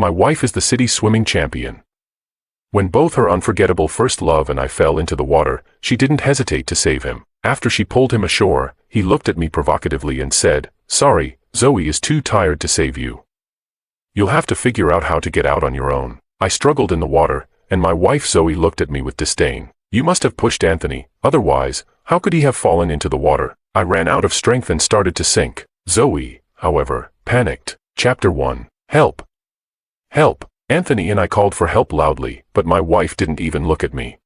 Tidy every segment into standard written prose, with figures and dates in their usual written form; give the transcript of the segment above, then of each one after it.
My wife is the city's swimming champion. When both her unforgettable first love and I fell into the water, she didn't hesitate to save him. After she pulled him ashore, he looked at me provocatively and said, "Sorry, Zoe is too tired to save you. You'll have to figure out how to get out on your own." I struggled in the water, and my wife Zoe looked at me with disdain. "You must have pushed Anthony, otherwise, how could he have fallen into the water?" I ran out of strength and started to sink. Zoe, however, panicked. Chapter 1. Help! Help! Anthony and I called for help loudly, but my wife didn't even look at me.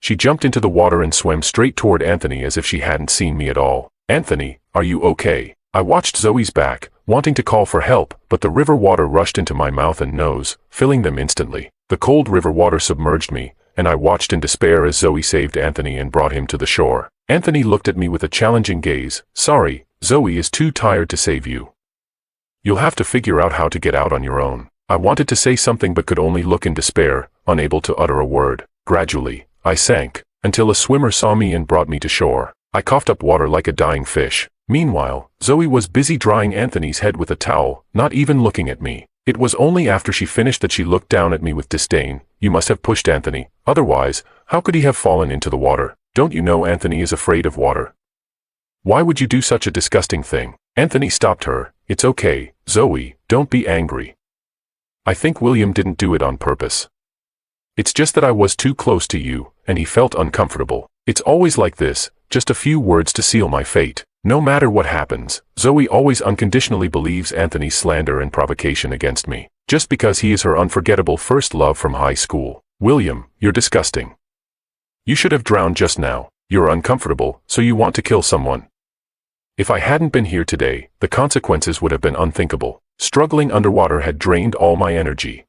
She jumped into the water and swam straight toward Anthony as if she hadn't seen me at all. "Anthony, are you okay?" I watched Zoe's back, wanting to call for help, but the river water rushed into my mouth and nose, filling them instantly. The cold river water submerged me, and I watched in despair as Zoe saved Anthony and brought him to the shore. Anthony looked at me with a challenging gaze. "Sorry, Zoe is too tired to save you. You'll have to figure out how to get out on your own." I wanted to say something but could only look in despair, unable to utter a word. Gradually, I sank, until a swimmer saw me and brought me to shore. I coughed up water like a dying fish. Meanwhile, Zoe was busy drying Anthony's head with a towel, not even looking at me. It was only after she finished that she looked down at me with disdain. "You must have pushed Anthony, otherwise, how could he have fallen into the water? Don't you know Anthony is afraid of water? Why would you do such a disgusting thing?" Anthony stopped her. "It's okay, Zoe, don't be angry. I think William didn't do it on purpose. It's just that I was too close to you, and he felt uncomfortable. It's always like this, just a few words to seal my fate. No matter what happens, Zoe always unconditionally believes Anthony's slander and provocation against me, just because he is her unforgettable first love from high school. William, you're disgusting. You should have drowned just now. You're uncomfortable, so you want to kill someone. If I hadn't been here today, the consequences would have been unthinkable. Struggling underwater had drained all my energy.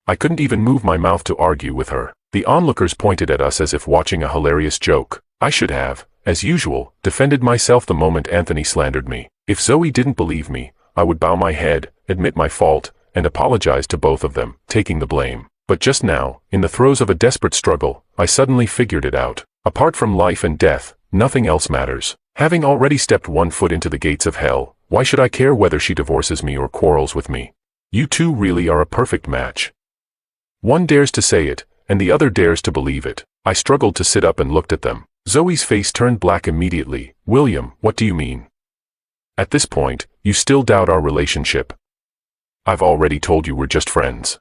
I couldn't even move my mouth to argue with her. The onlookers pointed at us as if watching a hilarious joke. I should have, as usual, defended myself the moment Anthony slandered me. If Zoe didn't believe me, I would bow my head, admit my fault, and apologize to both of them, taking the blame. But just now, in the throes of a desperate struggle, I suddenly figured it out. Apart from life and death, nothing else matters. Having already stepped one foot into the gates of hell, why should I care whether she divorces me or quarrels with me? You two really are a perfect match. One dares to say it, and the other dares to believe it. I struggled to sit up and looked at them. Zoe's face turned black immediately. "William, what do you mean? At this point, you still doubt our relationship? I've already told you we're just friends.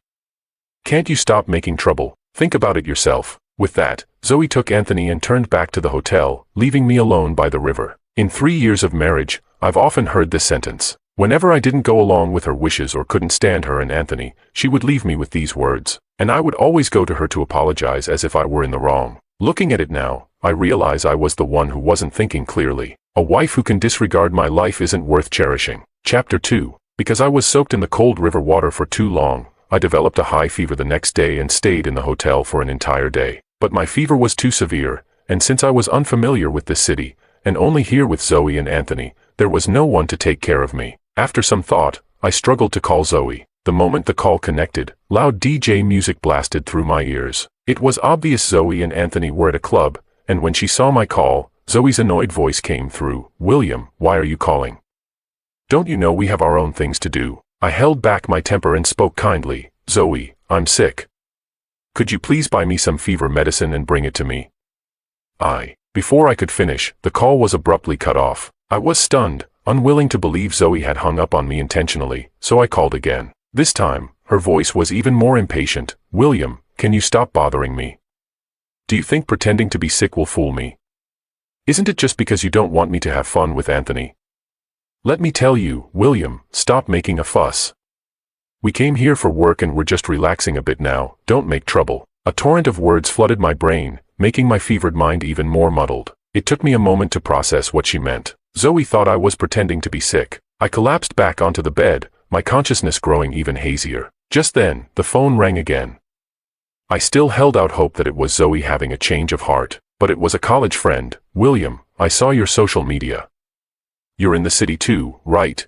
Can't you stop making trouble? Think about it yourself." With that, Zoe took Anthony and turned back to the hotel, leaving me alone by the river. In 3 years of marriage, I've often heard this sentence. Whenever I didn't go along with her wishes or couldn't stand her and Anthony, she would leave me with these words, and I would always go to her to apologize as if I were in the wrong. Looking at it now, I realize I was the one who wasn't thinking clearly. A wife who can disregard my life isn't worth cherishing. Chapter 2. Because I was soaked in the cold river water for too long, I developed a high fever the next day and stayed in the hotel for an entire day. But my fever was too severe, and since I was unfamiliar with this city, and only here with Zoe and Anthony, there was no one to take care of me. After some thought, I struggled to call Zoe. The moment the call connected, loud DJ music blasted through my ears. It was obvious Zoe and Anthony were at a club, and when she saw my call, Zoe's annoyed voice came through. "William, why are you calling? Don't you know we have our own things to do?" I held back my temper and spoke kindly. "Zoe, I'm sick. Could you please buy me some fever medicine and bring it to me?" Before I could finish, the call was abruptly cut off. I was stunned, unwilling to believe Zoe had hung up on me intentionally, so I called again. This time, her voice was even more impatient. "William, can you stop bothering me? Do you think pretending to be sick will fool me? Isn't it just because you don't want me to have fun with Anthony? Let me tell you, William, stop making a fuss. We came here for work and we're just relaxing a bit now. Don't make trouble." A torrent of words flooded my brain, making my fevered mind even more muddled. It took me a moment to process what she meant. Zoe thought I was pretending to be sick. I collapsed back onto the bed, my consciousness growing even hazier. Just then, the phone rang again. I still held out hope that it was Zoe having a change of heart, but it was a college friend. "William, I saw your social media. You're in the city too, right?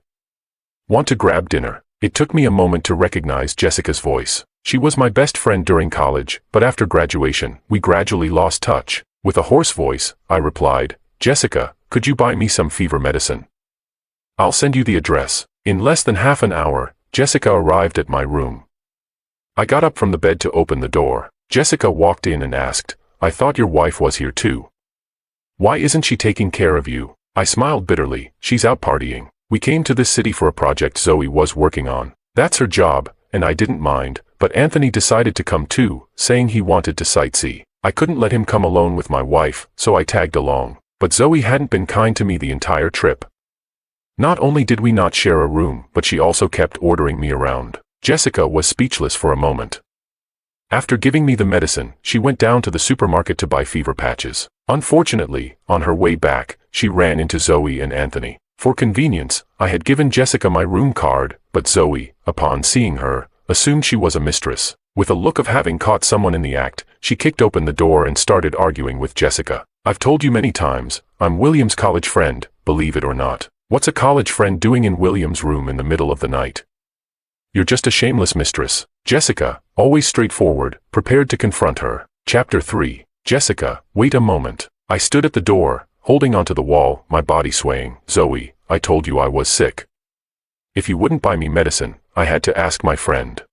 Want to grab dinner?" It took me a moment to recognize Jessica's voice. She was my best friend during college, but after graduation, we gradually lost touch. With a hoarse voice, I replied, "Jessica, could you buy me some fever medicine? I'll send you the address." In less than half an hour, Jessica arrived at my room. I got up from the bed to open the door. Jessica walked in and asked, "I thought your wife was here too. Why isn't she taking care of you?" I smiled bitterly. "She's out partying. We came to this city for a project Zoe was working on. That's her job, and I didn't mind, but Anthony decided to come too, saying he wanted to sightsee. I couldn't let him come alone with my wife, so I tagged along. But Zoe hadn't been kind to me the entire trip. Not only did we not share a room, but she also kept ordering me around." Jessica was speechless for a moment. After giving me the medicine, she went down to the supermarket to buy fever patches. Unfortunately, on her way back, she ran into Zoe and Anthony. For convenience, I had given Jessica my room card, but Zoe, upon seeing her, assumed she was a mistress. With a look of having caught someone in the act, she kicked open the door and started arguing with Jessica. "I've told you many times, I'm William's college friend, believe it or not. What's a college friend doing in William's room in the middle of the night? You're just a shameless mistress." Jessica, always straightforward, prepared to confront her. Chapter 3. Jessica, wait a moment. I stood at the door, holding onto the wall, my body swaying. "Zoe, I told you I was sick. If you wouldn't buy me medicine, I had to ask my friend.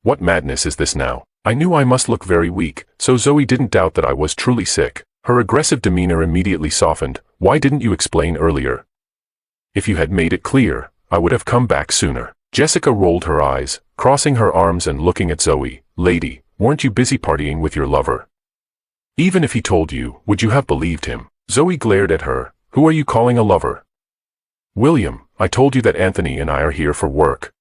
What madness is this now?" I knew I must look very weak, so Zoe didn't doubt that I was truly sick. Her aggressive demeanor immediately softened. "Why didn't you explain earlier? If you had made it clear, I would have come back sooner." Jessica rolled her eyes, crossing her arms and looking at Zoe. "Lady, weren't you busy partying with your lover? Even if he told you, would you have believed him?" Zoe glared at her. "Who are you calling a lover?" "William, I told you that Anthony and I are here for work.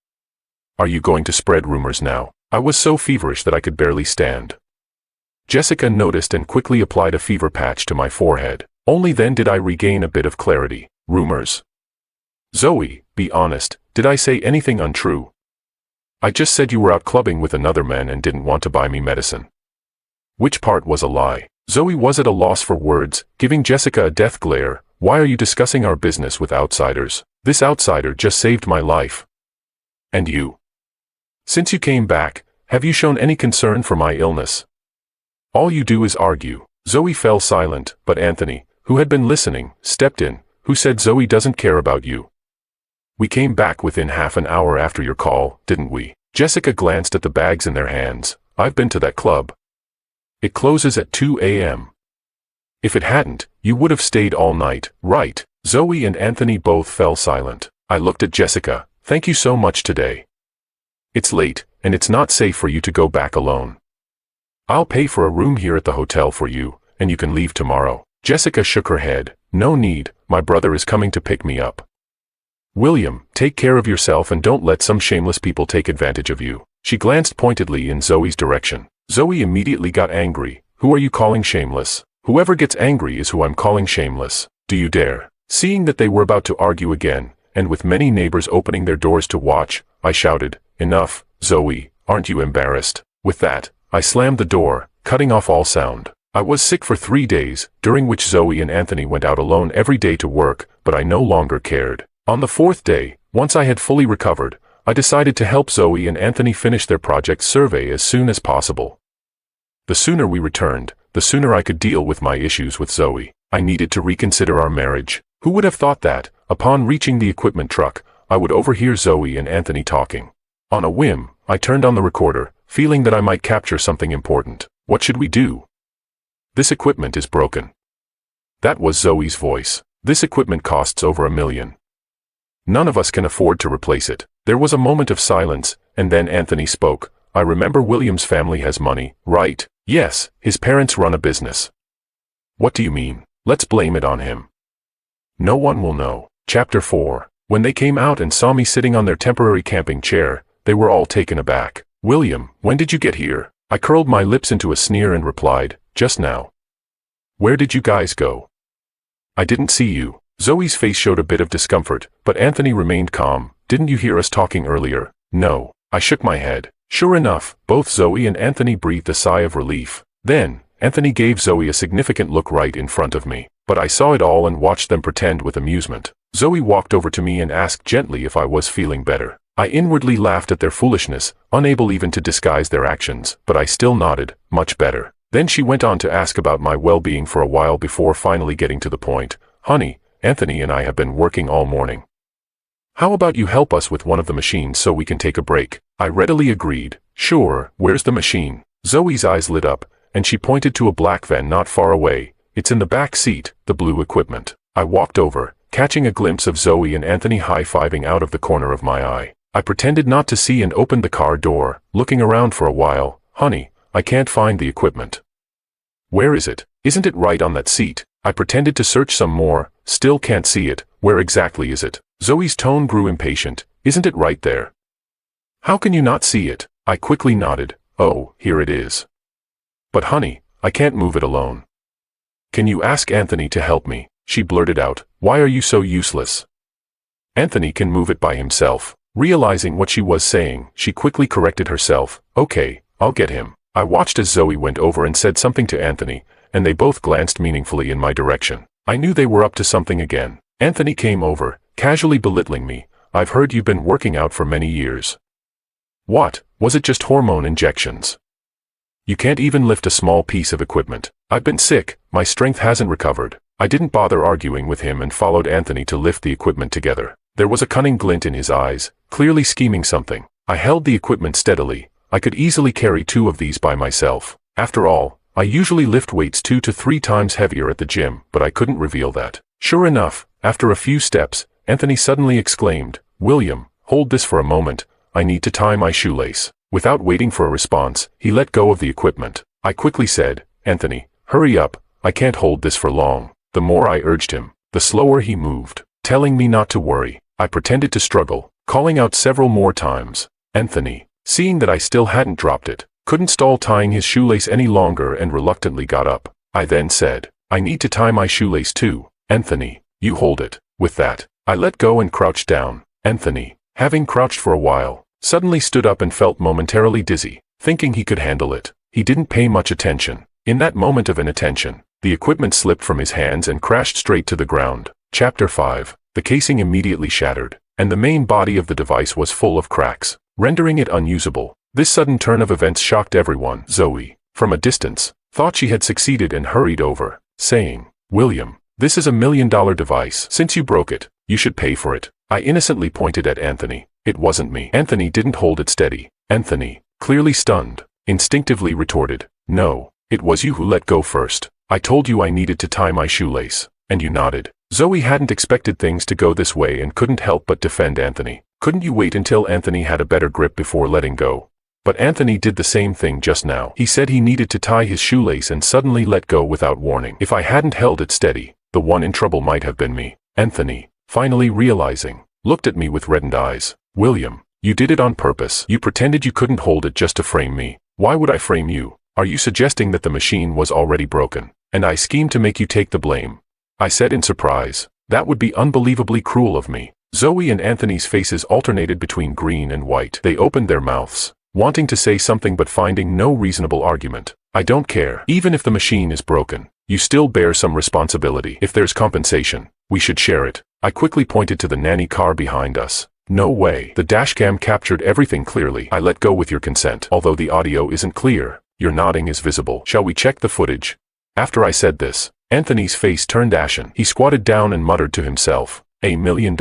Are you going to spread rumors now?" I was so feverish that I could barely stand. Jessica noticed and quickly applied a fever patch to my forehead. Only then did I regain a bit of clarity. "Rumors? Zoe, be honest, did I say anything untrue? I just said you were out clubbing with another man and didn't want to buy me medicine." Which part was a lie? Zoe was at a loss for words, giving Jessica a death glare. "Why are you discussing our business with outsiders? This outsider just saved my life. And you? Since you came back, have you shown any concern for my illness? All you do is argue." Zoe fell silent, but Anthony, who had been listening, stepped in. "Who said Zoe doesn't care about you? We came back within half an hour after your call, didn't we?" Jessica glanced at the bags in their hands. "I've been to that club. It closes at 2 a.m. If it hadn't, you would have stayed all night, right?" Zoe and Anthony both fell silent. I looked at Jessica. "Thank you so much today. It's late, and it's not safe for you to go back alone. I'll pay for a room here at the hotel for you, and you can leave tomorrow." Jessica shook her head. "No need, my brother is coming to pick me up. William, take care of yourself and don't let some shameless people take advantage of you." She glanced pointedly in Zoe's direction. Zoe immediately got angry. "Who are you calling shameless?" "Whoever gets angry is who I'm calling shameless. Do you dare?" Seeing that they were about to argue again, and with many neighbors opening their doors to watch, I shouted, "Enough, Zoe, aren't you embarrassed?" With that, I slammed the door, cutting off all sound. I was sick for 3 days, during which Zoe and Anthony went out alone every day to work, but I no longer cared. On the 4th day, once I had fully recovered, I decided to help Zoe and Anthony finish their project survey as soon as possible. The sooner we returned, the sooner I could deal with my issues with Zoe. I needed to reconsider our marriage. Who would have thought that, upon reaching the equipment truck, I would overhear Zoe and Anthony talking? On a whim, I turned on the recorder, feeling that I might capture something important. "What should we do? This equipment is broken." That was Zoe's voice. "This equipment costs over $1 million. None of us can afford to replace it." There was a moment of silence, and then Anthony spoke. "I remember William's family has money, right?" "Yes, his parents run a business." "What do you mean?" "Let's blame it on him. No one will know." Chapter 4. When they came out and saw me sitting on their temporary camping chair, they were all taken aback. "William, when did you get here?" I curled my lips into a sneer and replied, "Just now." "Where did you guys go?" "I didn't see you." Zoe's face showed a bit of discomfort, but Anthony remained calm. "Didn't you hear us talking earlier?" "No." I shook my head. Sure enough, both Zoe and Anthony breathed a sigh of relief. Then, Anthony gave Zoe a significant look right in front of me, but I saw it all and watched them pretend with amusement. Zoe walked over to me and asked gently if I was feeling better. I inwardly laughed at their foolishness, unable even to disguise their actions, but I still nodded, "Much better." Then she went on to ask about my well-being for a while before finally getting to the point. "Honey, Anthony and I have been working all morning. How about you help us with one of the machines so we can take a break? I readily agreed. Sure, where's the machine? Zoe's eyes lit up, and she pointed to a black van not far away. It's in the back seat, the blue equipment. I walked over, catching a glimpse of Zoe and Anthony high-fiving out of the corner of my eye. I pretended not to see and opened the car door, looking around for a while. Honey, I can't find the equipment. Where is it? Isn't it right on that seat? I pretended to search some more, still can't see it. Where exactly is it? Zoe's tone grew impatient. Isn't it right there? How can you not see it? I quickly nodded. Oh, here it is. But honey, I can't move it alone. Can you ask Anthony to help me? She blurted out. Why are you so useless? Anthony can move it by himself. Realizing what she was saying, she quickly corrected herself. Okay, I'll get him. I watched as Zoe went over and said something to Anthony, and they both glanced meaningfully in my direction. I knew they were up to something again. Anthony came over, casually belittling me. I've heard you've been working out for many years. What? Was it just hormone injections? You can't even lift a small piece of equipment. I've been sick, my strength hasn't recovered. I didn't bother arguing with him and followed Anthony to lift the equipment together. There was a cunning glint in his eyes, clearly scheming something. I held the equipment steadily. I could easily carry 2 of these by myself. After all, I usually lift weights 2 to 3 times heavier at the gym, but I couldn't reveal that. Sure enough, after a few steps, Anthony suddenly exclaimed, William, hold this for a moment, I need to tie my shoelace. Without waiting for a response, he let go of the equipment. I quickly said, Anthony, hurry up, I can't hold this for long. The more I urged him, the slower he moved, telling me not to worry. I pretended to struggle, calling out several more times. Anthony, seeing that I still hadn't dropped it, couldn't stall tying his shoelace any longer and reluctantly got up. I then said, I need to tie my shoelace too. Anthony, you hold it. With that, I let go and crouched down. Anthony, having crouched for a while, suddenly stood up and felt momentarily dizzy, thinking he could handle it. He didn't pay much attention. In that moment of inattention, the equipment slipped from his hands and crashed straight to the ground. Chapter 5. The casing immediately shattered, and the main body of the device was full of cracks, rendering it unusable. This sudden turn of events shocked everyone. Zoe, from a distance, thought she had succeeded and hurried over, saying, William, this is $1 million device. Since you broke it, you should pay for it. I innocently pointed at Anthony. It wasn't me. Anthony didn't hold it steady. Anthony, clearly stunned, instinctively retorted, No, it was you who let go first. I told you I needed to tie my shoelace, and you nodded. Zoe hadn't expected things to go this way and couldn't help but defend Anthony. Couldn't you wait until Anthony had a better grip before letting go? But Anthony did the same thing just now. He said he needed to tie his shoelace and suddenly let go without warning. If I hadn't held it steady, the one in trouble might have been me. Anthony, finally realizing, looked at me with reddened eyes. William, you did it on purpose. You pretended you couldn't hold it just to frame me. Why would I frame you? Are you suggesting that the machine was already broken, and I schemed to make you take the blame? I said in surprise. That would be unbelievably cruel of me. Zoe and Anthony's faces alternated between green and white. They opened their mouths, wanting to say something but finding no reasonable argument. I don't care. Even if the machine is broken, you still bear some responsibility. If there's compensation, we should share it. I quickly pointed to the nanny car behind us. No way. The dashcam captured everything clearly. I let go with your consent. Although the audio isn't clear, your nodding is visible. Shall we check the footage? After I said this, Anthony's face turned ashen. He squatted down and muttered to himself, $1 million.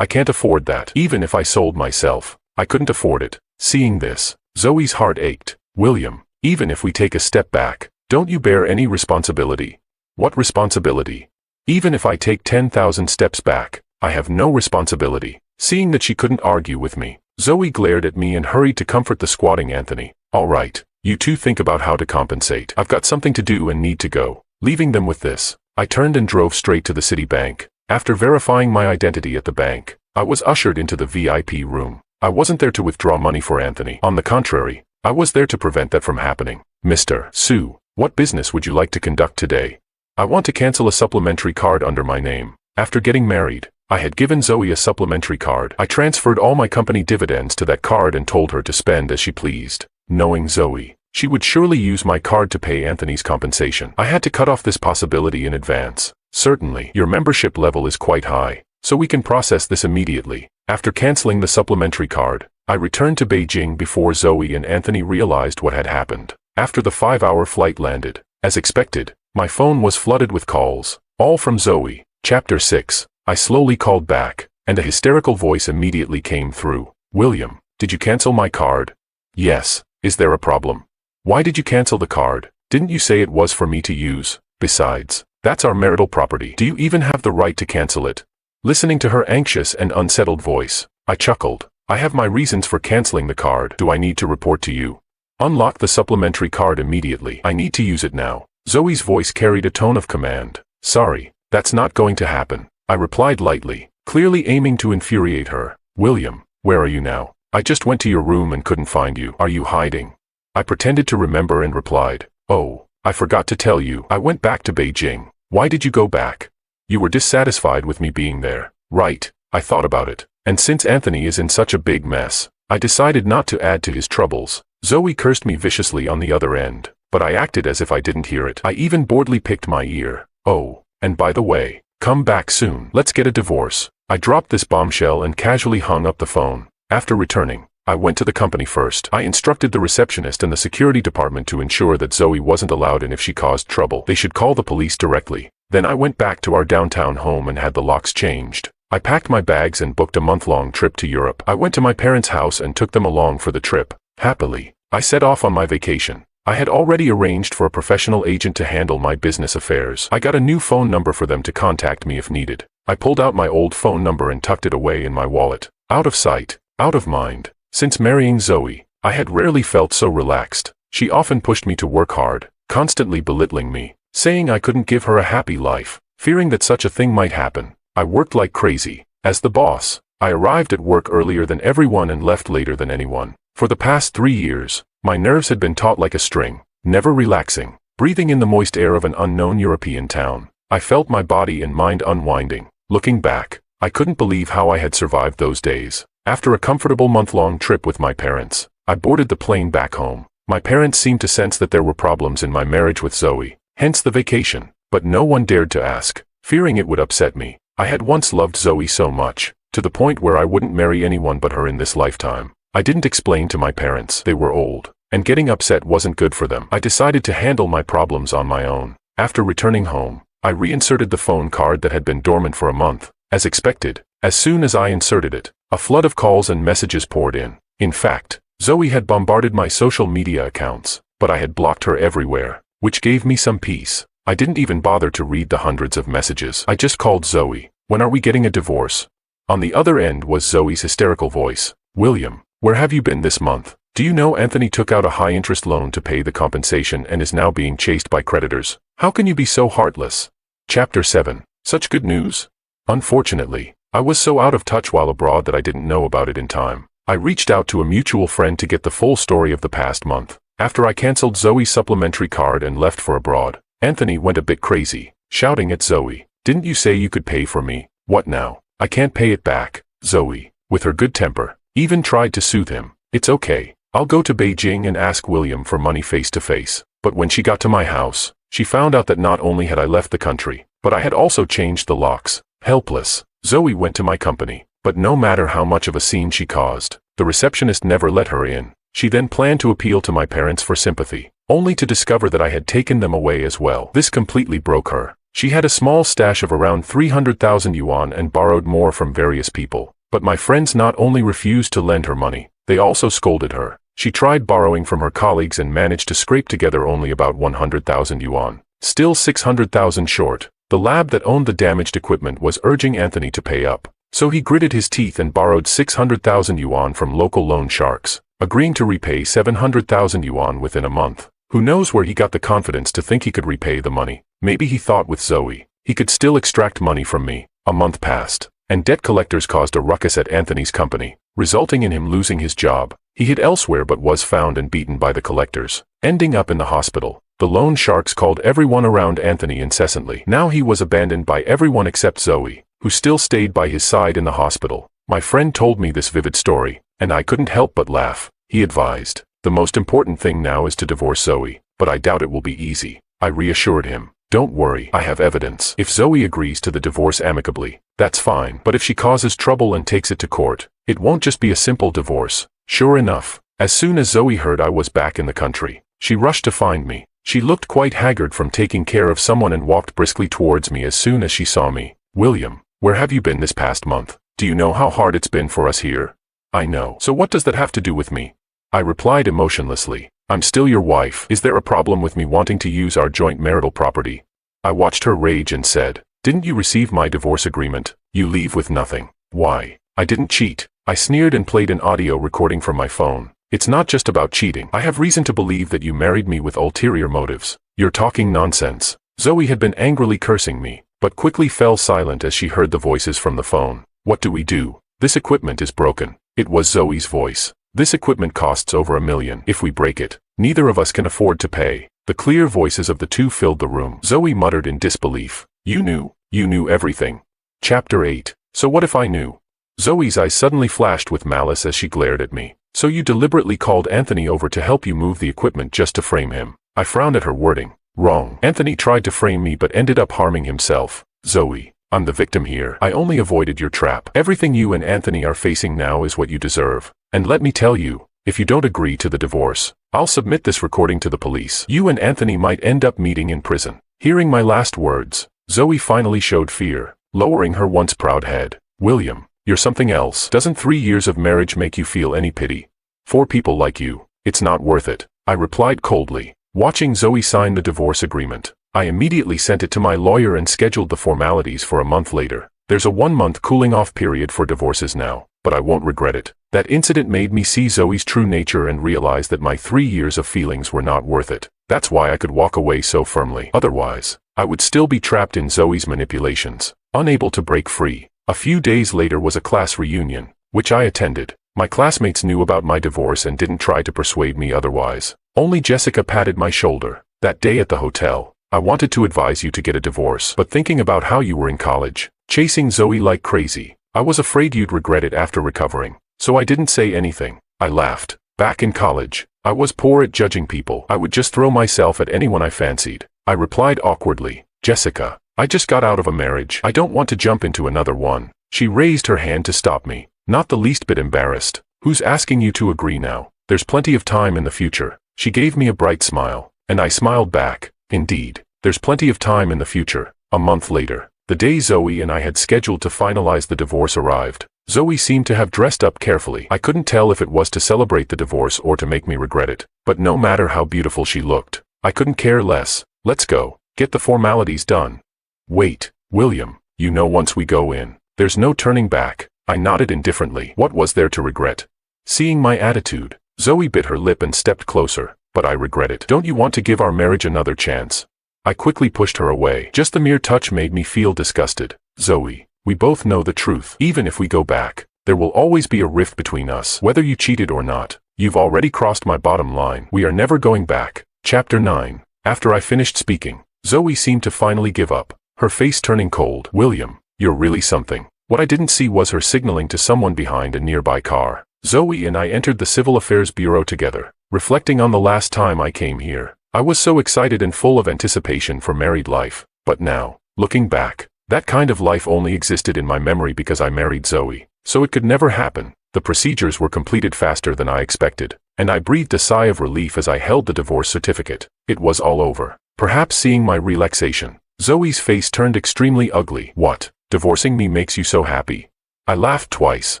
I can't afford that. Even if I sold myself, I couldn't afford it. Seeing this, Zoe's heart ached. William, even if we take a step back, don't you bear any responsibility? What responsibility? Even if I take 10,000 steps back, I have no responsibility. Seeing that she couldn't argue with me, Zoe glared at me and hurried to comfort the squatting Anthony. All right, you two think about how to compensate. I've got something to do and need to go. Leaving them with this, I turned and drove straight to the city bank. After verifying my identity at the bank, I was ushered into the VIP room. I wasn't there to withdraw money for Anthony. On the contrary, I was there to prevent that from happening. Mr. Sue, what business would you like to conduct today? I want to cancel a supplementary card under my name. After getting married, I had given Zoe a supplementary card. I transferred all my company dividends to that card and told her to spend as she pleased. Knowing Zoe, she would surely use my card to pay Anthony's compensation. I had to cut off this possibility in advance. Certainly, your membership level is quite high, so we can process this immediately. After canceling the supplementary card, I returned to Beijing before Zoe and Anthony realized what had happened. After the 5-hour flight landed, as expected, my phone was flooded with calls, all from Zoe. Chapter 6. I slowly called back. and a hysterical voice immediately came through. William, did you cancel my card? Yes. Is there a problem? Why did you cancel the card? Didn't you say it was for me to use? Besides, that's our marital property. Do you even have the right to cancel it? Listening to her anxious and unsettled voice, I chuckled. I have my reasons for canceling the card. Do I need to report to you? Unlock the supplementary card immediately. I need to use it now. Zoe's voice carried a tone of command. Sorry, that's not going to happen, I replied lightly, clearly aiming to infuriate her. William, where are you now? I just went to your room and couldn't find you. Are you hiding? I pretended to remember and replied, oh, I forgot to tell you. I went back to Beijing. Why did you go back? You were dissatisfied with me being there. Right, I thought about it. And since Anthony is in such a big mess, I decided not to add to his troubles. Zoe cursed me viciously on the other end, but I acted as if I didn't hear it. I even boredly picked my ear. Oh, and by the way, come back soon. Let's get a divorce. I dropped this bombshell and casually hung up the phone. After returning, I went to the company first. I instructed the receptionist and the security department to ensure that Zoe wasn't allowed in if she caused trouble. They should call the police directly. Then I went back to our downtown home and had the locks changed. I packed my bags and booked a month-long trip to Europe. I went to my parents' house and took them along for the trip. Happily, I set off on my vacation. I had already arranged for a professional agent to handle my business affairs. I got a new phone number for them to contact me if needed. I pulled out my old phone number and tucked it away in my wallet. Out of sight, out of mind. Since marrying Zoe, I had rarely felt so relaxed. She often pushed me to work hard, constantly belittling me, saying I couldn't give her a happy life. Fearing that such a thing might happen, I worked like crazy. As the boss, I arrived at work earlier than everyone and left later than anyone. For the past 3 years, my nerves had been taut like a string, never relaxing. Breathing in the moist air of an unknown European town, I felt my body and mind unwinding. Looking back, I couldn't believe how I had survived those days. After a comfortable month-long trip with my parents, I boarded the plane back home. My parents seemed to sense that there were problems in my marriage with Zoe, hence the vacation, but no one dared to ask, fearing it would upset me. I had once loved Zoe so much, to the point where I wouldn't marry anyone but her in this lifetime. I didn't explain to my parents. They were old, and getting upset wasn't good for them. I decided to handle my problems on my own. After returning home, I reinserted the phone card that had been dormant for a month. As expected, as soon as I inserted it, a flood of calls and messages poured in. In fact, Zoe had bombarded my social media accounts, but I had blocked her everywhere, which gave me some peace. I didn't even bother to read the hundreds of messages. I just called Zoe. When are we getting a divorce? On the other end was Zoe's hysterical voice. William, where have you been this month? Do you know Anthony took out a high-interest loan to pay the compensation and is now being chased by creditors? How can you be so heartless? Chapter 7. Such good news. Unfortunately, I was so out of touch while abroad that I didn't know about it in time. I reached out to a mutual friend to get the full story of the past month. After I canceled Zoe's supplementary card and left for abroad, Anthony went a bit crazy, shouting at Zoe, "Didn't you say you could pay for me? What now? I can't pay it back." Zoe, with her good temper, even tried to soothe him. "It's okay. I'll go to Beijing and ask William for money face to face." But when she got to my house, she found out that not only had I left the country, but I had also changed the locks. Helpless, Zoe went to my company, but no matter how much of a scene she caused, the receptionist never let her in. She then planned to appeal to my parents for sympathy, only to discover that I had taken them away as well. This completely broke her. She had a small stash of around 300,000 yuan and borrowed more from various people. But my friends not only refused to lend her money, they also scolded her. She tried borrowing from her colleagues and managed to scrape together only about 100,000 yuan. Still 600,000 short. The lab that owned the damaged equipment was urging Anthony to pay up. So he gritted his teeth and borrowed 600,000 yuan from local loan sharks, agreeing to repay 700,000 yuan within a month. Who knows where he got the confidence to think he could repay the money? Maybe he thought with Zoe, he could still extract money from me. A month passed, and debt collectors caused a ruckus at Anthony's company, resulting in him losing his job. He hid elsewhere but was found and beaten by the collectors, ending up in the hospital. The loan sharks called everyone around Anthony incessantly. Now he was abandoned by everyone except Zoe, who still stayed by his side in the hospital. My friend told me this vivid story, and I couldn't help but laugh. He advised, "The most important thing now is to divorce Zoe, but I doubt it will be easy." I reassured him, "Don't worry, I have evidence. If Zoe agrees to the divorce amicably, that's fine. But if she causes trouble and takes it to court, it won't just be a simple divorce." Sure enough, as soon as Zoe heard I was back in the country, she rushed to find me. She looked quite haggard from taking care of someone and walked briskly towards me as soon as she saw me. "William, where have you been this past month? Do you know how hard it's been for us here? I know. So what does that have to do with me? I replied emotionlessly. I'm still your wife. Is there a problem with me wanting to use our joint marital property? I watched her rage and said, didn't you receive my divorce agreement? You leave with nothing. Why? I didn't cheat. I sneered and played an audio recording from my phone. It's not just about cheating. I have reason to believe that you married me with ulterior motives. You're talking nonsense. Zoe had been angrily cursing me, but quickly fell silent as she heard the voices from the phone. What do we do? This equipment is broken. It was Zoe's voice. This equipment costs over $1 million. If we break it, neither of us can afford to pay. The clear voices of the two filled the room. Zoe muttered in disbelief. You knew everything. Chapter 8. So what if I knew? Zoe's eyes suddenly flashed with malice as she glared at me. So you deliberately called Anthony over to help you move the equipment just to frame him. I frowned at her wording. Wrong. Anthony tried to frame me but ended up harming himself. Zoe, I'm the victim here. I only avoided your trap. Everything you and Anthony are facing now is what you deserve. And let me tell you, if you don't agree to the divorce, I'll submit this recording to the police. You and Anthony might end up meeting in prison. Hearing my last words, Zoe finally showed fear, lowering her once proud head. William, you're something else. Doesn't 3 years of marriage make you feel any pity? For people like you, it's not worth it. I replied coldly. Watching Zoe sign the divorce agreement, I immediately sent it to my lawyer and scheduled the formalities for a month later. There's a 1-month cooling-off period for divorces now, but I won't regret it. That incident made me see Zoe's true nature and realize that my 3 years of feelings were not worth it. That's why I could walk away so firmly. Otherwise, I would still be trapped in Zoe's manipulations, unable to break free. A few days later was a class reunion, which I attended. My classmates knew about my divorce and didn't try to persuade me otherwise. Only Jessica patted my shoulder. That day at the hotel, I wanted to advise you to get a divorce, but thinking about how you were in college, chasing Zoe like crazy, I was afraid you'd regret it after recovering. So I didn't say anything. I laughed. Back in college, I was poor at judging people. I would just throw myself at anyone I fancied. I replied awkwardly, Jessica, I just got out of a marriage. I don't want to jump into another one. She raised her hand to stop me, not the least bit embarrassed. Who's asking you to agree now? There's plenty of time in the future. She gave me a bright smile, and I smiled back. Indeed, there's plenty of time in the future. A month later, the day Zoe and I had scheduled to finalize the divorce arrived. Zoe seemed to have dressed up carefully. I couldn't tell if it was to celebrate the divorce or to make me regret it. But no matter how beautiful she looked, I couldn't care less. Let's go. Get the formalities done. Wait, William, you know once we go in, there's no turning back. I nodded indifferently. What was there to regret? Seeing my attitude, Zoe bit her lip and stepped closer. But I regret it. Don't you want to give our marriage another chance? I quickly pushed her away. Just the mere touch made me feel disgusted. Zoe, we both know the truth. Even if we go back, there will always be a rift between us. Whether you cheated or not, you've already crossed my bottom line. We are never going back. Chapter 9. After I finished speaking, Zoe seemed to finally give up, her face turning cold. William, you're really something. What I didn't see was her signaling to someone behind a nearby car. Zoe and I entered the Civil Affairs Bureau together. Reflecting on the last time I came here, I was so excited and full of anticipation for married life. But now, looking back, that kind of life only existed in my memory because I married Zoe. So it could never happen. The procedures were completed faster than I expected, and I breathed a sigh of relief as I held the divorce certificate. It was all over. Perhaps seeing my relaxation, Zoe's face turned extremely ugly. What? Divorcing me makes you so happy? I laughed twice.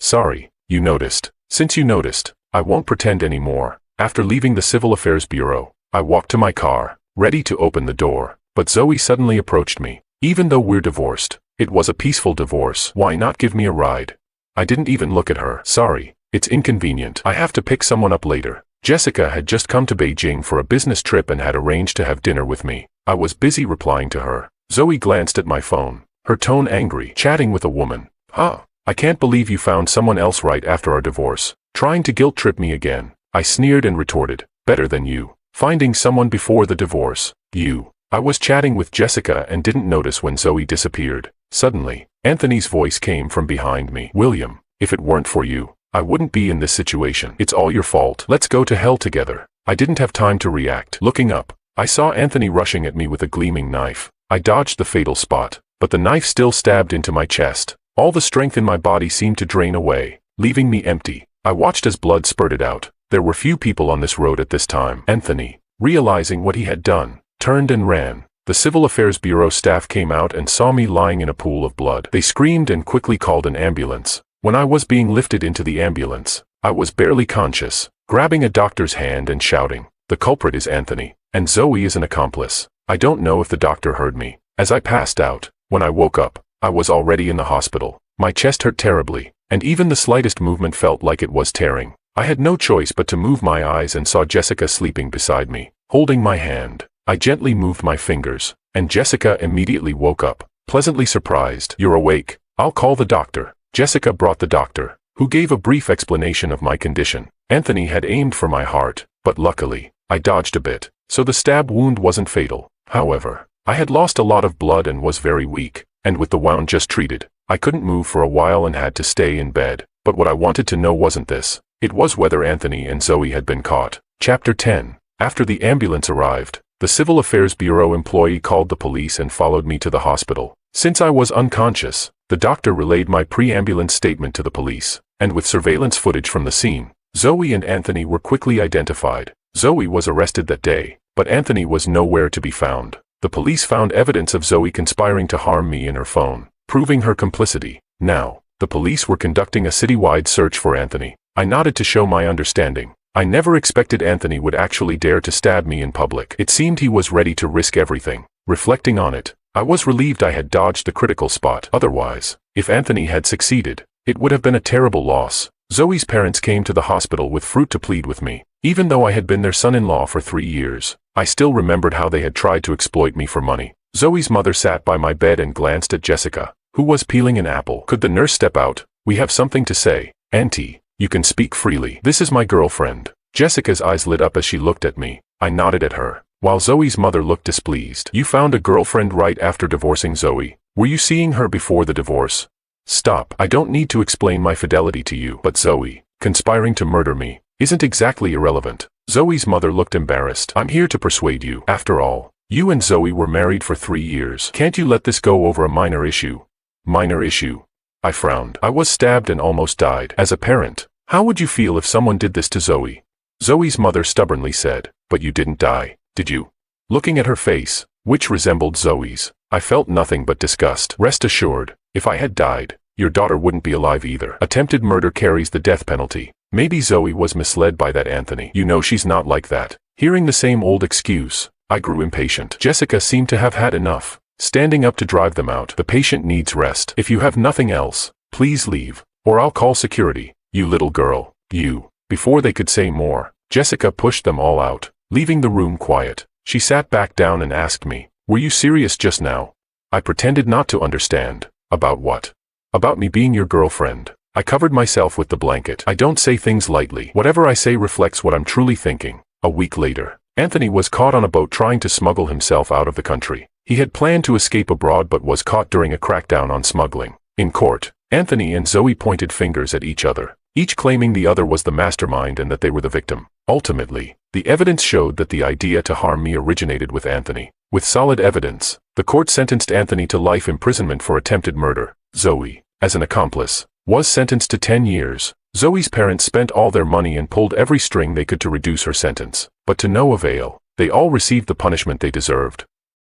Sorry, you noticed. Since you noticed, I won't pretend anymore. After leaving the Civil Affairs Bureau, I walked to my car, ready to open the door. But Zoe suddenly approached me. Even though we're divorced, it was a peaceful divorce. Why not give me a ride? I didn't even look at her. Sorry, it's inconvenient. I have to pick someone up later. Jessica had just come to Beijing for a business trip and had arranged to have dinner with me. I was busy replying to her. Zoe glanced at my phone, her tone angry. Chatting with a woman. I can't believe you found someone else right after our divorce. Trying to guilt trip me again. I sneered and retorted. Better than you. Finding someone before the divorce. You. I was chatting with Jessica and didn't notice when Zoe disappeared. Suddenly, Anthony's voice came from behind me. William, if it weren't for you, I wouldn't be in this situation. It's all your fault. Let's go to hell together. I didn't have time to react. Looking up, I saw Anthony rushing at me with a gleaming knife. I dodged the fatal spot, but the knife still stabbed into my chest. All the strength in my body seemed to drain away, leaving me empty. I watched as blood spurted out. There were few people on this road at this time. Anthony, realizing what he had done, turned and ran. The Civil Affairs Bureau staff came out and saw me lying in a pool of blood. They screamed and quickly called an ambulance. When I was being lifted into the ambulance, I was barely conscious, grabbing a doctor's hand and shouting, "The culprit is Anthony, and Zoe is an accomplice." I don't know if the doctor heard me. As I passed out, when I woke up, I was already in the hospital. My chest hurt terribly, and even the slightest movement felt like it was tearing. I had no choice but to move my eyes and saw Jessica sleeping beside me, holding my hand. I gently moved my fingers, and Jessica immediately woke up, pleasantly surprised. "You're awake. I'll call the doctor." Jessica brought the doctor, who gave a brief explanation of my condition. Anthony had aimed for my heart, but luckily, I dodged a bit, so the stab wound wasn't fatal. However, I had lost a lot of blood and was very weak, and with the wound just treated, I couldn't move for a while and had to stay in bed. But what I wanted to know wasn't this. It was whether Anthony and Zoe had been caught. Chapter 10. After the ambulance arrived, the Civil Affairs Bureau employee called the police and followed me to the hospital. Since I was unconscious, the doctor relayed my pre-ambulance statement to the police, and with surveillance footage from the scene, Zoe and Anthony were quickly identified. Zoe was arrested that day, but Anthony was nowhere to be found. The police found evidence of Zoe conspiring to harm me in her phone, proving her complicity. Now, the police were conducting a citywide search for Anthony. I nodded to show my understanding. I never expected Anthony would actually dare to stab me in public. It seemed he was ready to risk everything. Reflecting on it, I was relieved I had dodged the critical spot. Otherwise, if Anthony had succeeded, it would have been a terrible loss. Zoe's parents came to the hospital with fruit to plead with me. Even though I had been their son-in-law for 3 years, I still remembered how they had tried to exploit me for money. Zoe's mother sat by my bed and glanced at Jessica, who was peeling an apple. "Could the nurse step out? We have something to say." "Auntie, you can speak freely. This is my girlfriend." Jessica's eyes lit up as she looked at me. I nodded at her, while Zoe's mother looked displeased. "You found a girlfriend right after divorcing Zoe. Were you seeing her before the divorce?" "Stop. I don't need to explain my fidelity to you." "But Zoe, conspiring to murder me, isn't exactly irrelevant." Zoe's mother looked embarrassed. "I'm here to persuade you. After all, you and Zoe were married for 3 years. Can't you let this go over a minor issue?" "Minor issue?" I frowned. "I was stabbed and almost died. As a parent, how would you feel if someone did this to Zoe?" Zoe's mother stubbornly said, "But you didn't die, did you?" Looking at her face, which resembled Zoe's, I felt nothing but disgust. "Rest assured, if I had died, your daughter wouldn't be alive either. Attempted murder carries the death penalty. Maybe Zoe was misled by that Anthony. You know she's not like that." Hearing the same old excuse, I grew impatient. Jessica seemed to have had enough, standing up to drive them out. "The patient needs rest. If you have nothing else, please leave, or I'll call security. You little girl, you." Before they could say more, Jessica pushed them all out, leaving the room quiet. She sat back down and asked me, "Were you serious just now?" I pretended not to understand. "About what?" "About me being your girlfriend." I covered myself with the blanket. "I don't say things lightly. Whatever I say reflects what I'm truly thinking." A week later, Anthony was caught on a boat trying to smuggle himself out of the country. He had planned to escape abroad but was caught during a crackdown on smuggling. In court, Anthony and Zoe pointed fingers at each other, each claiming the other was the mastermind and that they were the victim. Ultimately, the evidence showed that the idea to harm me originated with Anthony. With solid evidence, the court sentenced Anthony to life imprisonment for attempted murder. Zoe, as an accomplice, was sentenced to 10 years. Zoe's parents spent all their money and pulled every string they could to reduce her sentence, but to no avail. They all received the punishment they deserved.